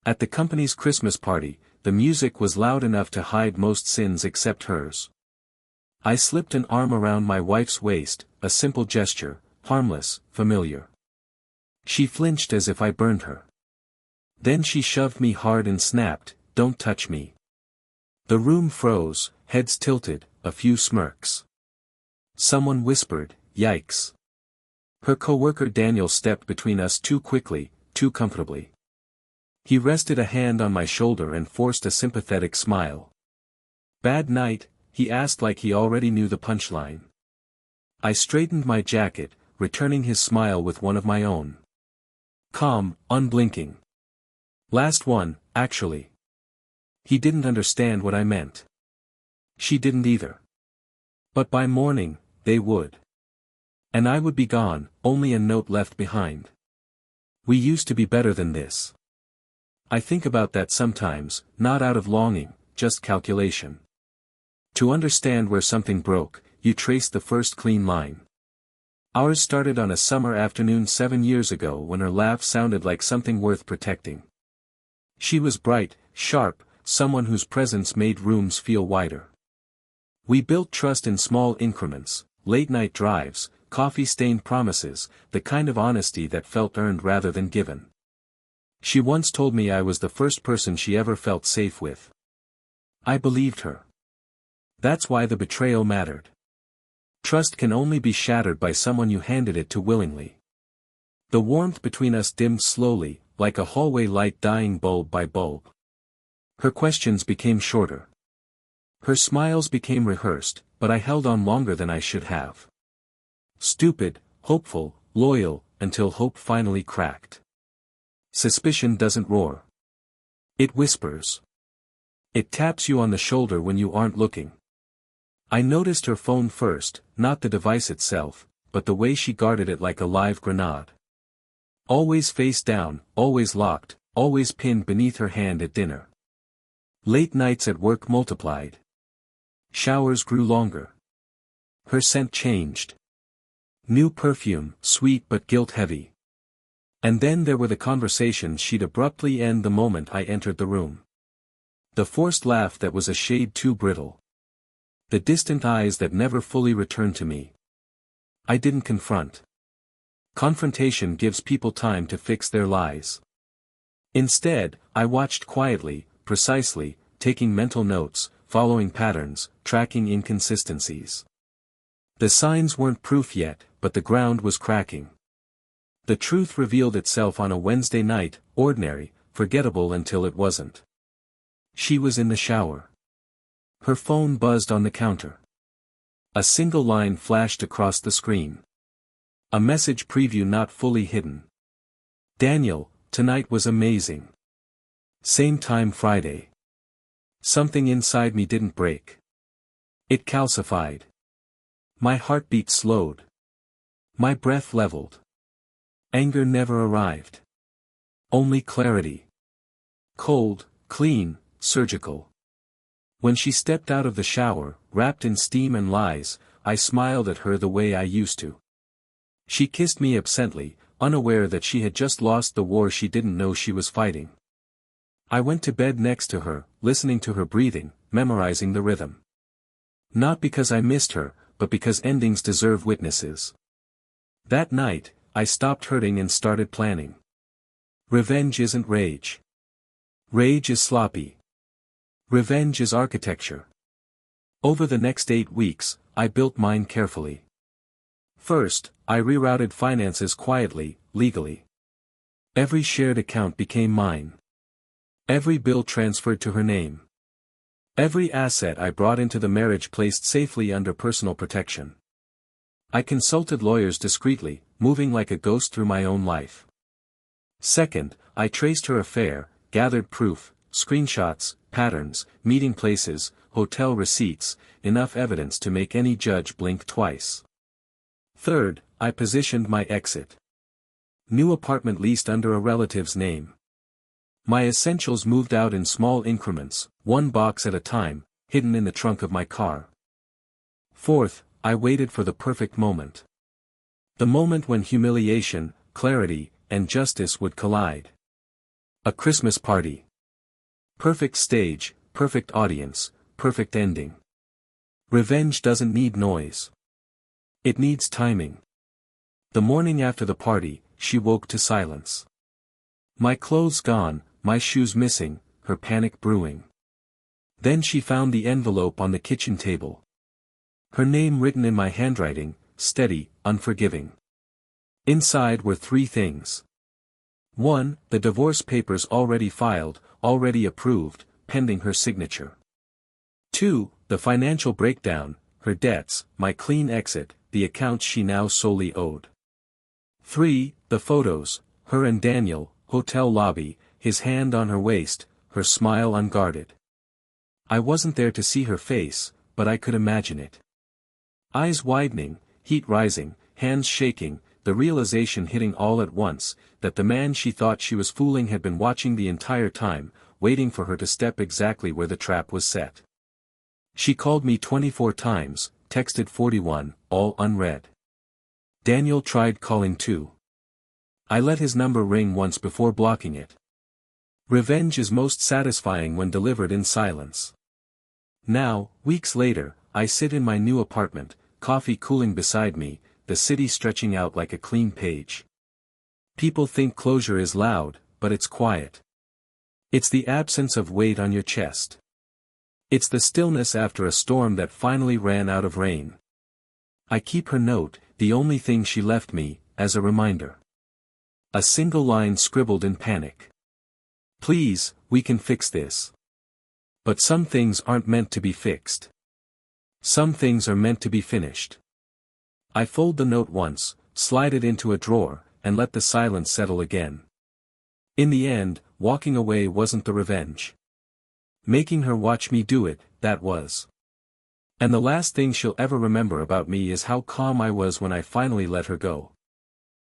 At the company's Christmas party, the music was loud enough to hide most sins except hers. I slipped an arm around my wife's waist, a simple gesture, harmless, familiar. She flinched as if I burned her. Then she shoved me hard and snapped, "Don't touch me." The room froze, heads tilted, a few smirks. Someone whispered, "Yikes." Her coworker Daniel stepped between us too quickly, too comfortably. He rested a hand on my shoulder and forced a sympathetic smile. "Bad night?" he asked like he already knew the punchline. I straightened my jacket, returning his smile with one of my own. Calm, unblinking. "Last one, actually." He didn't understand what I meant. She didn't either. But by morning, they would. And I would be gone, only a note left behind. We used to be better than this. I think about that sometimes, not out of longing, just calculation. To understand where something broke, you trace the first clean line. Ours started on a summer afternoon 7 years ago when her laugh sounded like something worth protecting. She was bright, sharp, someone whose presence made rooms feel wider. We built trust in small increments, late-night drives, coffee-stained promises, the kind of honesty that felt earned rather than given. She once told me I was the first person she ever felt safe with. I believed her. That's why the betrayal mattered. Trust can only be shattered by someone you handed it to willingly. The warmth between us dimmed slowly, like a hallway light dying bulb by bulb. Her questions became shorter. Her smiles became rehearsed, but I held on longer than I should have. Stupid, hopeful, loyal, until hope finally cracked. Suspicion doesn't roar. It whispers. It taps you on the shoulder when you aren't looking. I noticed her phone first, not the device itself, but the way she guarded it like a live grenade. Always face down, always locked, always pinned beneath her hand at dinner. Late nights at work multiplied. Showers grew longer. Her scent changed. New perfume, sweet but guilt-heavy. And then there were the conversations she'd abruptly end the moment I entered the room. The forced laugh that was a shade too brittle. The distant eyes that never fully returned to me. I didn't confront. Confrontation gives people time to fix their lies. Instead, I watched quietly, precisely, taking mental notes, following patterns, tracking inconsistencies. The signs weren't proof yet, but the ground was cracking. The truth revealed itself on a Wednesday night, ordinary, forgettable until it wasn't. She was in the shower. Her phone buzzed on the counter. A single line flashed across the screen. A message preview not fully hidden. "Daniel, tonight was amazing. Same time Friday." Something inside me didn't break. It calcified. My heartbeat slowed. My breath leveled. Anger never arrived. Only clarity. Cold, clean, surgical. When she stepped out of the shower, wrapped in steam and lies, I smiled at her the way I used to. She kissed me absently, unaware that she had just lost the war she didn't know she was fighting. I went to bed next to her, listening to her breathing, memorizing the rhythm. Not because I missed her, but because endings deserve witnesses. That night, I stopped hurting and started planning. Revenge isn't rage. Rage is sloppy. Revenge is architecture. Over the next 8 weeks, I built mine carefully. First, I rerouted finances quietly, legally. Every shared account became mine. Every bill transferred to her name. Every asset I brought into the marriage placed safely under personal protection. I consulted lawyers discreetly, moving like a ghost through my own life. Second, I traced her affair, gathered proof, screenshots, patterns, meeting places, hotel receipts, enough evidence to make any judge blink twice. Third, I positioned my exit. New apartment leased under a relative's name. My essentials moved out in small increments, one box at a time, hidden in the trunk of my car. Fourth, I waited for the perfect moment. The moment when humiliation, clarity, and justice would collide. A Christmas party. Perfect stage, perfect audience, perfect ending. Revenge doesn't need noise. It needs timing. The morning after the party, she woke to silence. My clothes gone, my shoes missing, her panic brewing. Then she found the envelope on the kitchen table. Her name written in my handwriting, steady, unforgiving. Inside were 3 things. 1. The divorce papers already filed, already approved, pending her signature. 2. The financial breakdown, her debts, my clean exit, the accounts she now solely owed. 3. The photos, her and Daniel, hotel lobby, his hand on her waist, her smile unguarded. I wasn't there to see her face, but I could imagine it. Eyes widening, heat rising, hands shaking, the realization hitting all at once, that the man she thought she was fooling had been watching the entire time, waiting for her to step exactly where the trap was set. She called me 24 times, texted 41, all unread. Daniel tried calling too. I let his number ring once before blocking it. Revenge is most satisfying when delivered in silence. Now, weeks later, I sit in my new apartment, coffee cooling beside me, the city stretching out like a clean page. People think closure is loud, but it's quiet. It's the absence of weight on your chest. It's the stillness after a storm that finally ran out of rain. I keep her note, the only thing she left me, as a reminder. A single line scribbled in panic. Please, we can fix this. But some things aren't meant to be fixed. Some things are meant to be finished. I fold the note once, slide it into a drawer, and let the silence settle again. In the end, walking away wasn't the revenge. Making her watch me do it, that was. And the last thing she'll ever remember about me is how calm I was when I finally let her go.